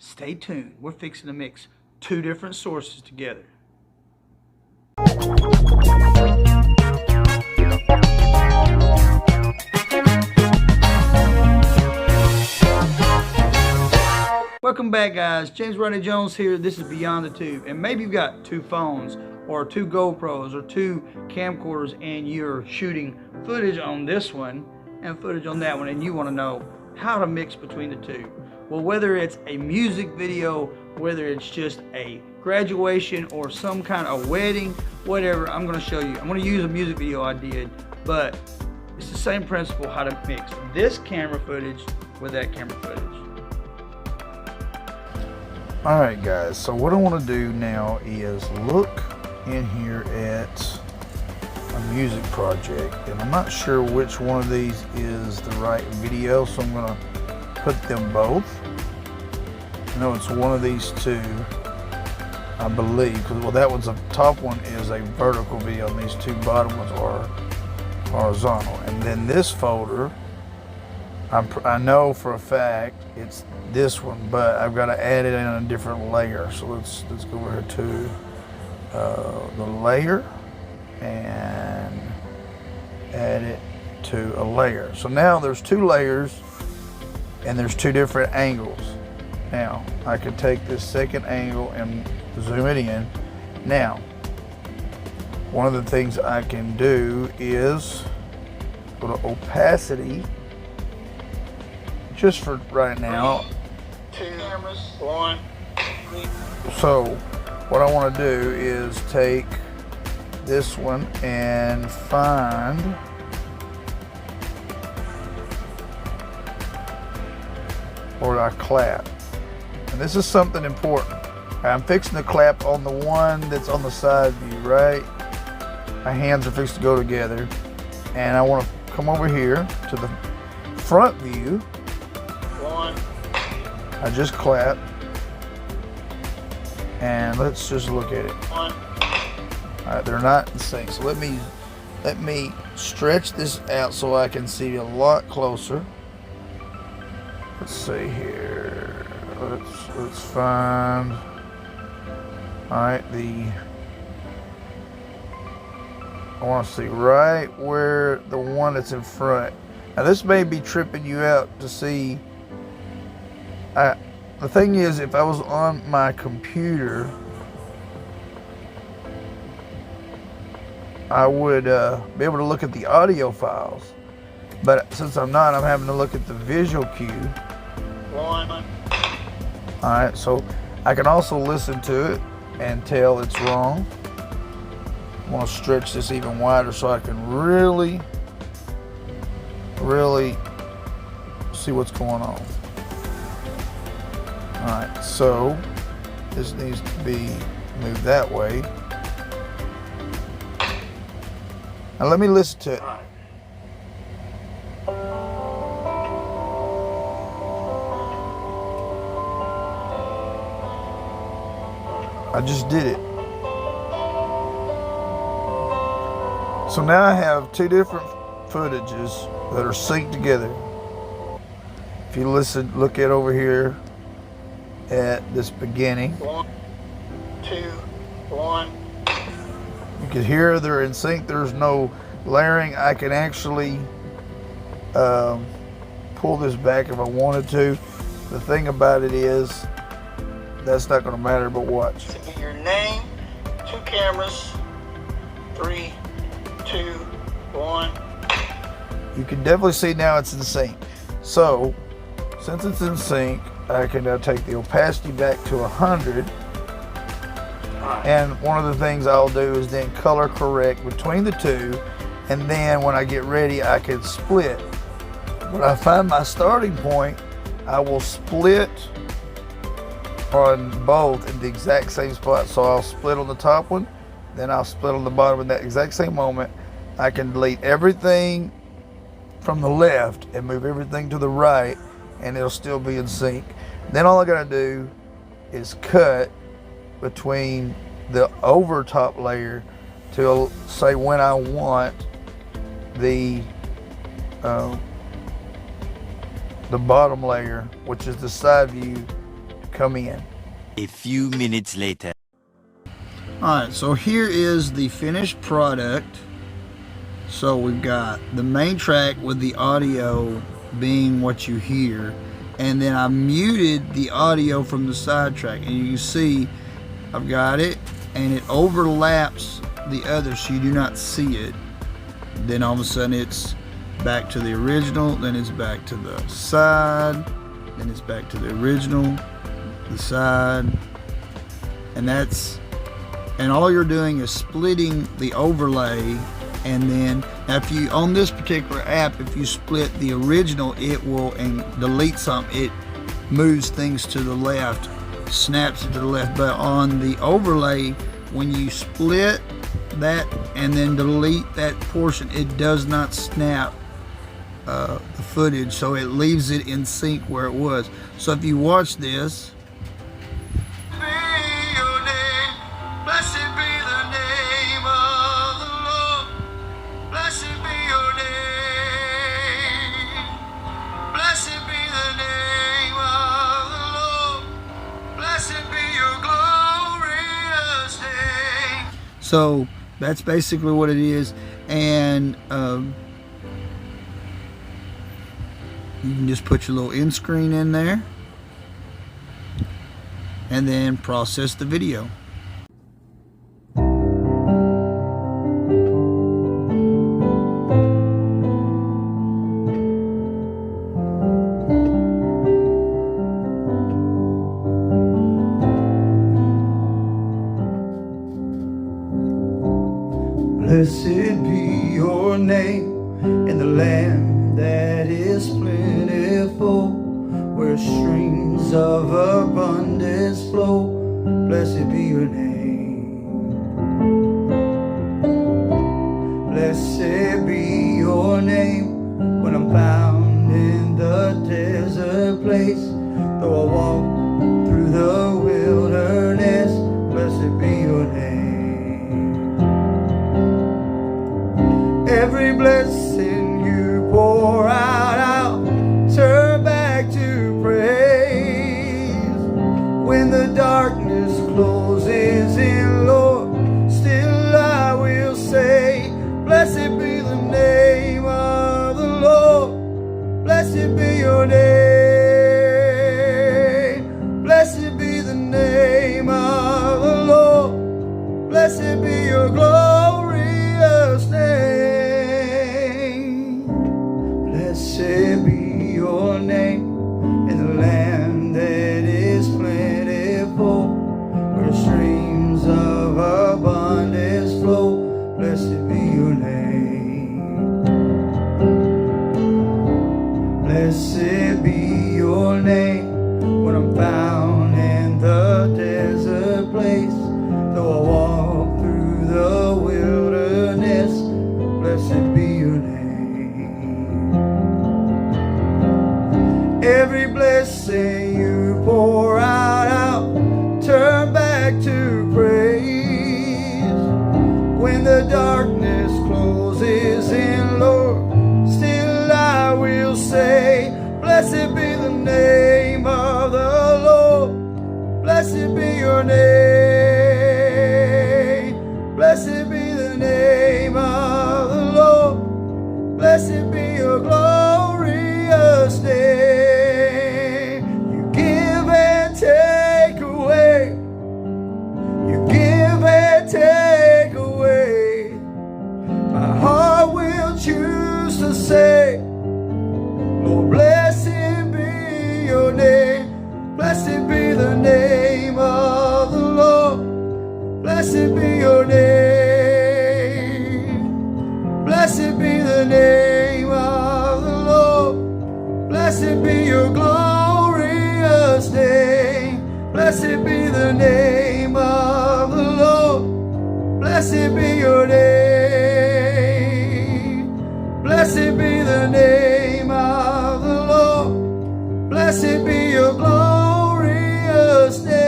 Stay tuned. We're fixing to mix two different sources together. Welcome back, guys. James Rodney Jones here. This is Beyond the Tube. And maybe you've got two phones or two GoPros or two camcorders and you're shooting footage on this one and footage on that one, and you want to know how to mix between the two. Well, whether it's a music video, whether it's just a graduation or some kind of wedding, whatever, I'm going to show you. I'm going to use a music video I did, but it's the same principle how to mix this camera footage with that camera footage. Alright guys, so what I want to do now is look in here at a music project, and I'm not sure which one of these is the right video, so I'm going to put them both. I know it's one of these two, I believe, because well, that one's the top one is a vertical video and these two bottom ones are horizontal. And then this folder, I know for a fact it's this one, but I've got to add it in a different layer. So let's go over here to the layer and add it to a layer. So now there's two layers and there's two different angles. Now I can take this second angle and zoom it in. Now one of the things I can do is go to opacity, just for right now. Two cameras, one, three. So what I want to do is take this one and find where I clap. And this is something important. I'm fixing to clap on the one that's on the side view, right? My hands are fixed to go together. And I want to come over here to the front view. One. I just clap. And let's just look at it. One. Alright, they're not in sync. So let me stretch this out so I can see a lot closer. Let's see here. Let's find. Alright, I want to see right where the one that's in front. Now this may be tripping you out to see. The thing is, if I was on my computer, I would be able to look at the audio files. But since I'm not, I'm having to look at the visual cue. One. Alright, so I can also listen to it and tell it's wrong. I want to stretch this even wider so I can really see what's going on. Alright, so this needs to be moved that way. Now let me listen to it. I just did it. So now I have two different footages that are synced together. If you look at over here at this beginning. 1, 2, 1. You can hear they're in sync. There's no layering. I can actually pull this back if I wanted to. The thing about it is that's not going to matter, but watch. Get your name, two cameras, 3, 2, 1. You can definitely see now it's in sync. So since it's in sync, I can now take the opacity back to 100. And one of the things I'll do is then color correct between the two, and then when I get ready I can split. When I find my starting point, I will split on both in the exact same spot. So I'll split on the top one, then I'll split on the bottom in that exact same moment. I can delete everything from the left and move everything to the right, and it'll still be in sync. Then all I gotta do is cut between the over top layer to say when I want the bottom layer, which is the side view, come in. A few minutes later. Alright, so here is the finished product. So we've got the main track with the audio being what you hear, and then I muted the audio from the side track, and you can see I've got it and it overlaps the other so you do not see it. Then all of a sudden it's back to the original, then it's back to the side, then it's back to the original, the side, and all you're doing is splitting the overlay. And then if you, on this particular app, if you split the original, it will, and delete some, it moves things to the left, snaps it to the left. But on the overlay, when you split that and then delete that portion, it does not snap the footage, so it leaves it in sync where it was. So if you watch this, so that's basically what it is. And you can just put your little end screen in there and then process the video. Blessed be your name in the land that is plentiful, where streams of abundance flow. Blessed be your name. Blessed be your name when I'm found in the desert place. Though I walk through the wilderness, blessed be your name. Every blessing you pour out, I'll turn back to praise. When the darkness closes in, Lord, still I will say, blessed be the name of the Lord. Blessed be your name. Blessed be the name of the Lord. Blessed be your glorious name. Blessed be your name in the land that is plentiful, where streams of abundance flow. Blessed be your name. Blessed be your name when I'm found in the desert place. Though I walk through the wilderness, blessed be your name. Every blessing you pour out, I'll turn back to praise. When the darkness closes in, Lord, still I will say, blessed be the name of the Lord. Blessed be your name. Blessed be the name of the Lord. Blessed be your glorious name. Take away, my heart will choose to say, Lord, blessed be your name. Blessed be the name of the Lord. Blessed be your name. Blessed be the name of the Lord. Blessed be your glorious name. Blessed be the name of the Lord. Blessed be your name. Blessed be the name of the Lord. Blessed be your glorious name.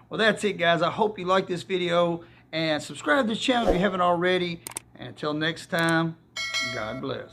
Well, that's it, guys. I hope you like this video, and subscribe to this channel if you haven't already. And until next time, God bless.